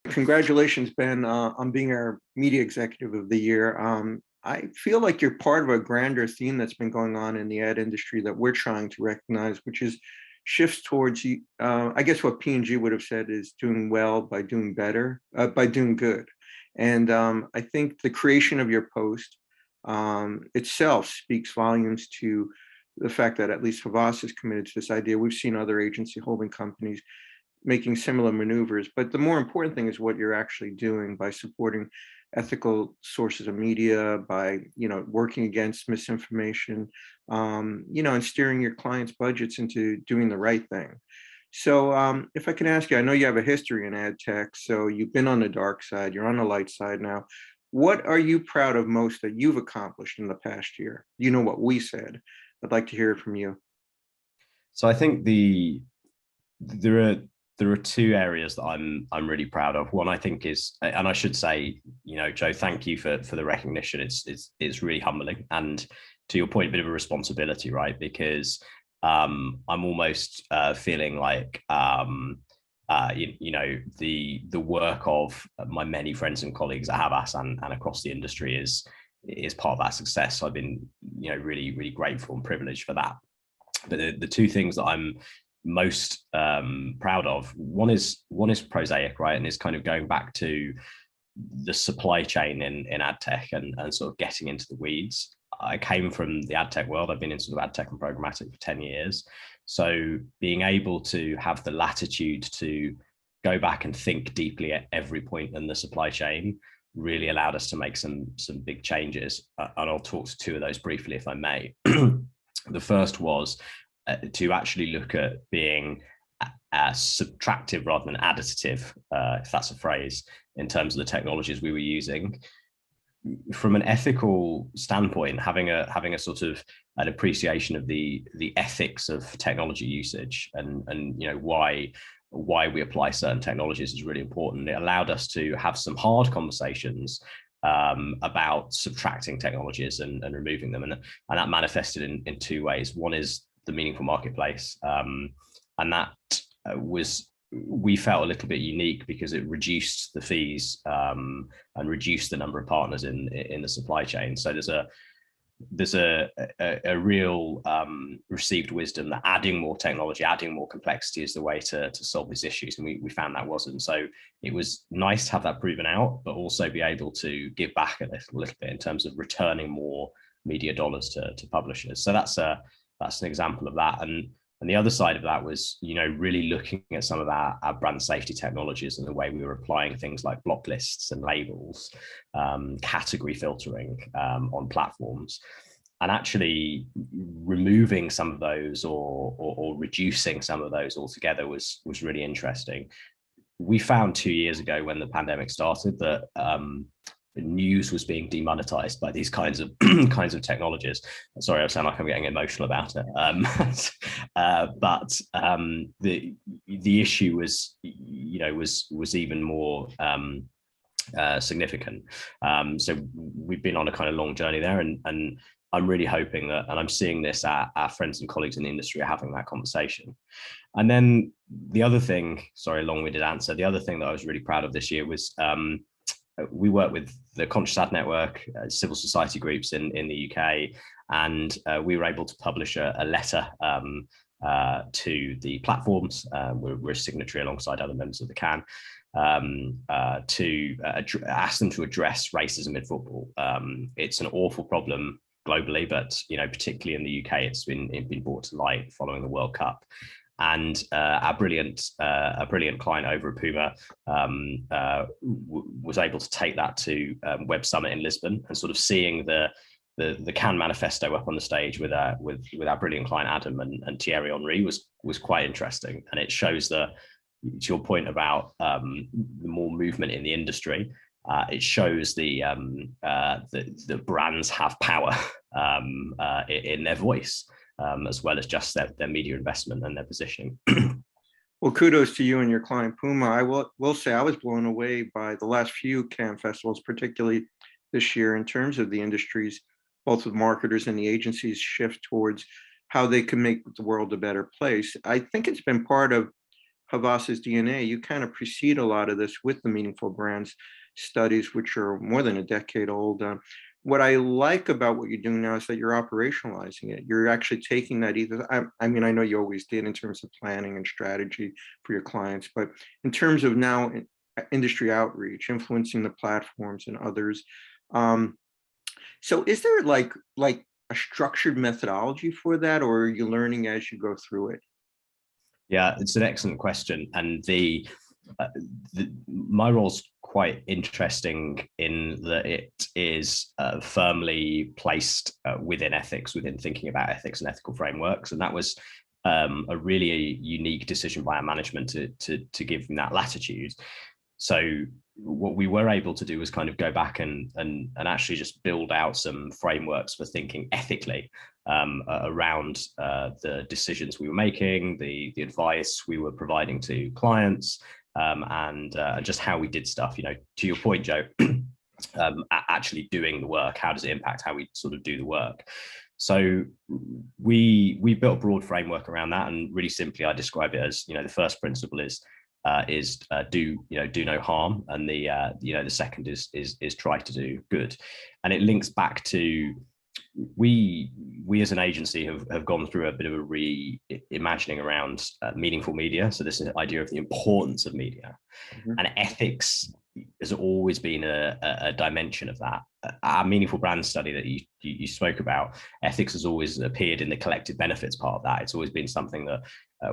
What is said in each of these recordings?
Congratulations, Ben, on being our media executive of the year. I feel like you're part of a grander theme that's been going on in the ad industry that we're trying to recognize, which is shifts towards, I guess what P&G would have said is doing well by doing better, by doing good. And I think the creation of your post itself speaks volumes to the fact that at least Havas is committed to this idea. We've seen other agency holding companies making similar maneuvers. But the more important thing is what you're actually doing by supporting ethical sources of media, by working against misinformation, and steering your clients' budgets into doing the right thing. So if I can ask you, I know you have a history in ad tech, so you've been on the dark side, you're on the light side now. What are you proud of most that you've accomplished in the past year? You know what we said. I'd like to hear it from you. So I think there are there are two areas that I'm really proud of. One I think is, and I should say, Joe, thank you for the recognition. It's really humbling, and to your point, a bit of a responsibility, right? Because I'm almost feeling like the work of my many friends and colleagues at Havas and across the industry is part of that success. So I've been really grateful and privileged for that. But the two things that I'm most proud of, one is prosaic, right, and it's kind of going back to the supply chain in ad tech and sort of getting into the weeds. I came from the ad tech world. I've been in sort of ad tech and programmatic for 10 years. So being able to have the latitude to go back and think deeply at every point in the supply chain really allowed us to make some big changes. And I'll talk to two of those briefly, if I may. The first was to actually look at being subtractive rather than additive, if that's a phrase, in terms of the technologies we were using. From an ethical standpoint, having a sort of an appreciation of the ethics of technology usage and why we apply certain technologies is really important. It allowed us to have some hard conversations about subtracting technologies and removing them, and that manifested in two ways. One is the meaningful marketplace, and that we felt a little bit unique because it reduced the fees and reduced the number of partners in the supply chain. So there's a real received wisdom that adding more technology, adding more complexity is the way to solve these issues, and we found that wasn't. So it was nice to have that proven out, but also be able to give back a little bit in terms of returning more media dollars to publishers. So that's an example of that. And the other side of that was, really looking at some of our brand safety technologies and the way we were applying things like block lists and labels, category filtering on platforms, and actually removing some of those or reducing some of those altogether was really interesting. We found 2 years ago when the pandemic started that news was being demonetized by these kinds of technologies. Sorry, I sound like I'm getting emotional about it. But the issue was, was even more significant. So we've been on a kind of long journey there, and I'm really hoping that, and I'm seeing this, our friends and colleagues in the industry are having that conversation. And then the other thing, sorry, long-winded answer. The other thing that I was really proud of this year was we work with the Conscious Ad Network, civil society groups in the UK, and we were able to publish a letter to the platforms. We're a signatory alongside other members of the CAN to ask them to address racism in football. It's an awful problem globally, but particularly in the UK, it's been brought to light following the World Cup. And a brilliant client over at Puma was able to take that to Web Summit in Lisbon, and sort of seeing the CAN manifesto up on the stage with our brilliant client Adam and Thierry Henry was quite interesting, and it shows to your point about the more movement in the industry. It shows the brands have power in their voice. As well as just their media investment and their positioning. Well, kudos to you and your client Puma. I will say I was blown away by the last few CAN festivals, particularly this year, in terms of the industries, both the marketers and the agencies shift towards how they can make the world a better place. I think it's been part of Havas's DNA, you kind of precede a lot of this with the Meaningful Brands studies, which are more than a decade old. What I like about what you're doing now is that you're operationalizing it. You're actually taking that either. I mean, I know you always did in terms of planning and strategy for your clients, but in terms of now industry outreach, influencing the platforms and others. So is there like a structured methodology for that, or are you learning as you go through it? Yeah, it's an excellent question, and my role's quite interesting in that it is firmly placed within ethics, within thinking about ethics and ethical frameworks, and that was a really unique decision by our management to give them that latitude. So what we were able to do was kind of go back and actually just build out some frameworks for thinking ethically around the decisions we were making, the advice we were providing to clients, and just how we did stuff. You know, to your point, Joe, actually doing the work. How does it impact how we sort of do the work? So we built a broad framework around that, and really simply, I describe it as, you know, the first principle is do no harm, and the second is try to do good, and it links back to we as an agency have gone through a bit of a reimagining around meaningful media. So this is the idea of the importance of media, and ethics has always been a dimension of that. Our meaningful brand study that you spoke about, ethics has always appeared in the collective benefits part of that. It's always been something that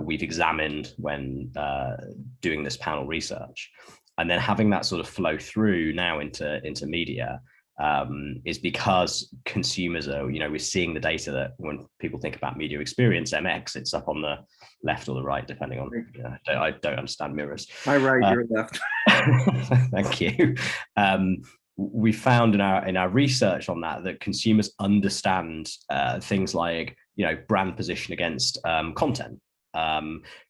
we've examined when doing this panel research, and then having that sort of flow through now into media is because consumers are, you know, we're seeing the data that when people think about media experience, MX, it's up on the left or the right, depending on, you know, I don't understand mirrors. My right, your left. Thank you. We found in our research on that consumers understand things like, you know, brand position against content.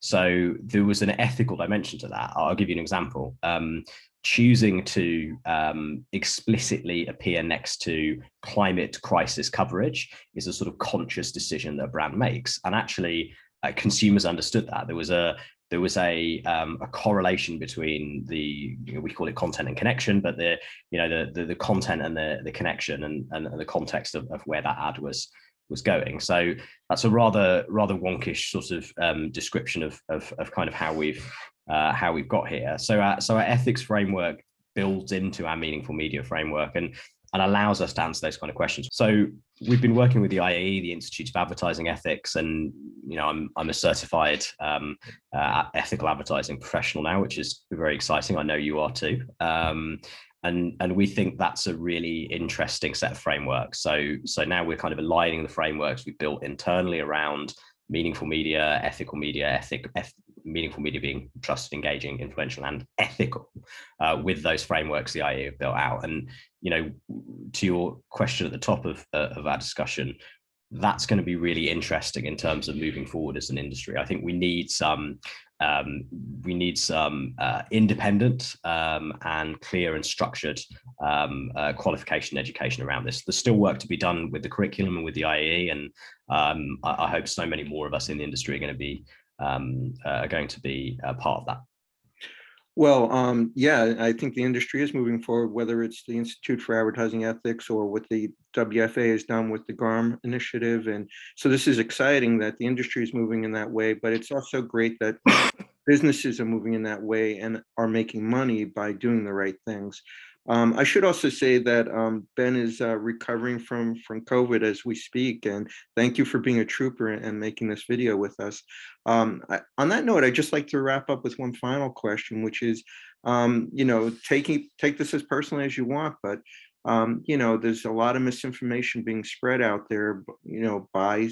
So there was an ethical dimension to that. I'll give you an example. Choosing to explicitly appear next to climate crisis coverage is a sort of conscious decision that a brand makes, and actually consumers understood that. There was a correlation between the, you know, we call it content and connection, but the content and the connection and the context of where that ad was going. So that's a rather wonkish sort of description of kind of how we've got here. So our ethics framework builds into our meaningful media framework and allows us to answer those kind of questions. So we've been working with the IAE, the Institute of Advertising Ethics, and, you know, I'm a certified ethical advertising professional now, which is very exciting. I know you are too. And we think that's a really interesting set of frameworks. So now we're kind of aligning the frameworks we built internally around meaningful media, ethical media, meaningful media being trusted, engaging, influential, and ethical, with those frameworks the IAE have built out. And, you know, to your question at the top of our discussion, that's going to be really interesting in terms of moving forward as an industry. I think we need some independent and clear and structured qualification education around this. There's still work to be done with the curriculum and with the IAE, and I hope so many more of us in the industry are going to be part of that. Well, yeah, I think the industry is moving forward, whether it's the Institute for Advertising Ethics or what the WFA has done with the GARM initiative. And so this is exciting that the industry is moving in that way, but it's also great that businesses are moving in that way and are making money by doing the right things. I should also say that Ben is recovering from COVID as we speak, and thank you for being a trooper and making this video with us. On that note, I'd just like to wrap up with one final question, which is, you know, take this as personally as you want, but you know, there's a lot of misinformation being spread out there, you know, by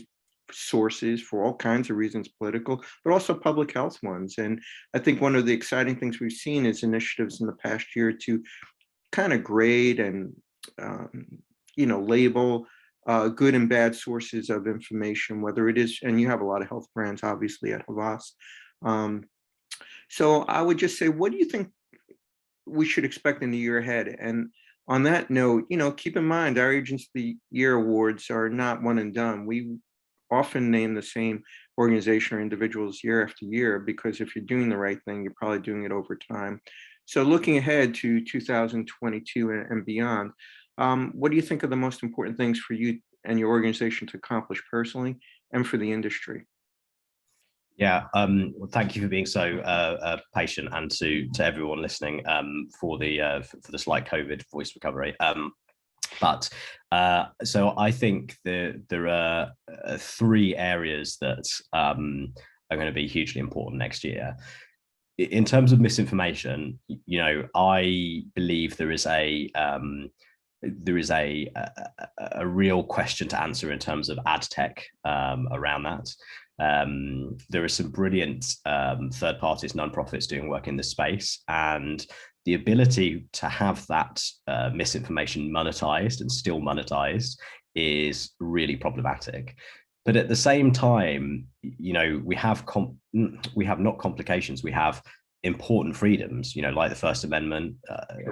sources for all kinds of reasons, political, but also public health ones. And I think one of the exciting things we've seen is initiatives in the past year to kind of grade and you know, label good and bad sources of information, whether it is, and you have a lot of health brands obviously at Havas. So I would just say, what do you think we should expect in the year ahead? And on that note, you know, keep in mind our Agents of the Year awards are not one and done. We often name the same organization or individuals year after year, because if you're doing the right thing, you're probably doing it over time. So looking ahead to 2022 and beyond, what do you think are the most important things for you and your organization to accomplish personally and for the industry? Yeah, well, thank you for being so patient, and to everyone listening, for the slight COVID voice recovery. But so I think there are three areas that are going to be hugely important next year. In terms of misinformation, I believe there is a real question to answer in terms of ad tech around that. There are some brilliant third parties, nonprofits doing work in this space, and the ability to have that misinformation monetized and still monetized is really problematic. But at the same time, we have not complications, we have important freedoms, like the First Amendment.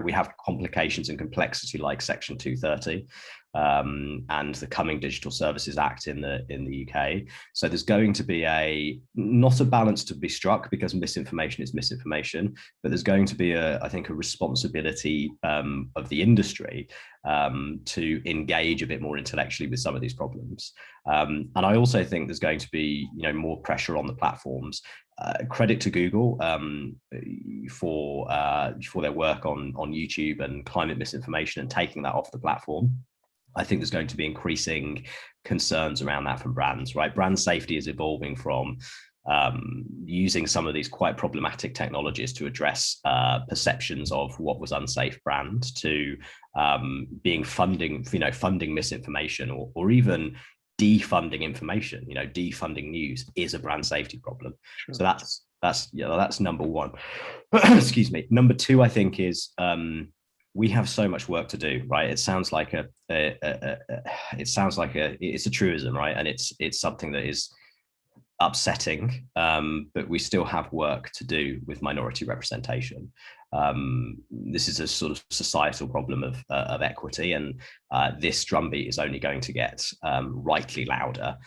We have complications and complexity like Section 230 and the coming Digital Services Act in the UK. So there's going to be not a balance to be struck, because misinformation is misinformation, but there's going to be I think a responsibility of the industry to engage a bit more intellectually with some of these problems. And I also think there's going to be more pressure on the platforms. Credit to Google for their work on YouTube and climate misinformation and taking that off the platform. I think there's going to be increasing concerns around that from brands, right? Brand safety is evolving from using some of these quite problematic technologies to address perceptions of what was unsafe brand, to being funding misinformation, or even defunding information. Defunding news is a brand safety problem. Sure. So that's number one. Excuse me. Number two, I think, is we have so much work to do, right? It sounds like it's a truism, right? And it's something that is upsetting, but we still have work to do with minority representation. This is a sort of societal problem of equity, and this drumbeat is only going to get rightly louder,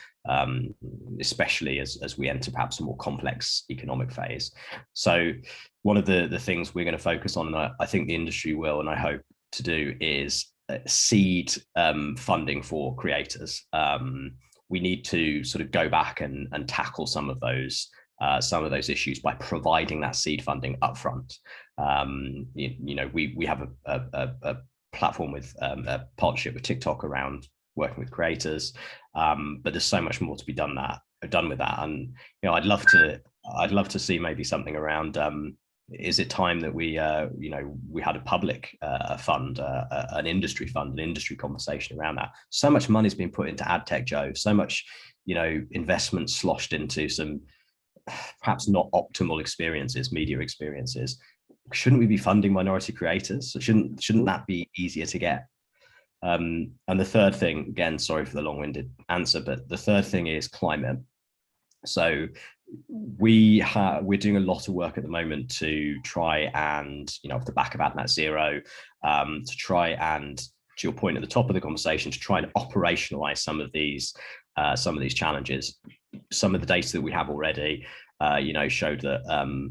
especially as we enter perhaps a more complex economic phase. So one of the things we're going to focus on, and I think the industry will, and I hope to do, is seed funding for creators. We need to sort of go back and tackle some of those issues by providing that seed funding upfront. We have a platform with a partnership with TikTok around working with creators, but there's so much more to be done with that. And I'd love to see maybe something around. Is it time that we had a public fund, an industry fund, an industry conversation around that? So much money's been put into ad tech, Joe. So much, investment sloshed into some perhaps not optimal experiences, media experiences. Shouldn't we be funding minority creators? Shouldn't that be easier to get? And the third thing, again, sorry for the long-winded answer, but the third thing is climate. So we're doing a lot of work at the moment to try and, off the back of AdNet Zero, to try and, to your point at the top of the conversation, to try and operationalize some of these challenges. Some of the data that we have already, showed that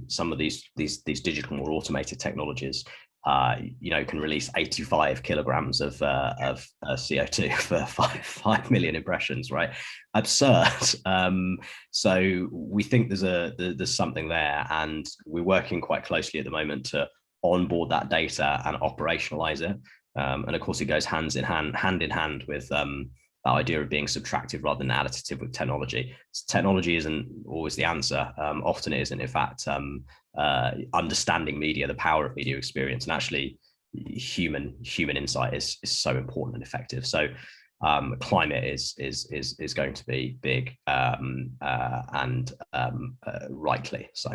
some of these digital, more automated technologies, can release 85 kilograms of CO2 for 5 million impressions, right? Absurd. So we think there's something there, and we're working quite closely at the moment to onboard that data and operationalize it. And of course, it goes hand in hand with that idea of being subtractive rather than additive with technology. Technology isn't always the answer. Often it isn't. In fact, understanding media, the power of media experience, and actually human insight is so important and effective. So climate is going to be big, and rightly so.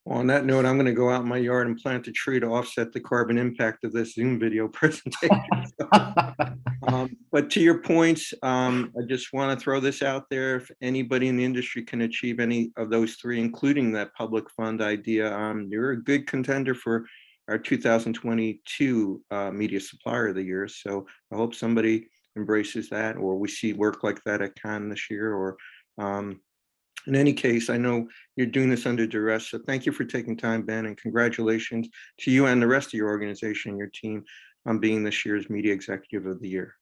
Well, on that note, I'm going to go out in my yard and plant a tree to offset the carbon impact of this Zoom video presentation. But to your points, I just want to throw this out there. If anybody in the industry can achieve any of those three, including that public fund idea, you're a good contender for our 2022 Media Supplier of the Year. So I hope somebody embraces that, or we see work like that at Cannes this year. Or in any case, I know you're doing this under duress. So thank you for taking time, Ben, and congratulations to you and the rest of your organization, your team, on being this year's Media Executive of the Year.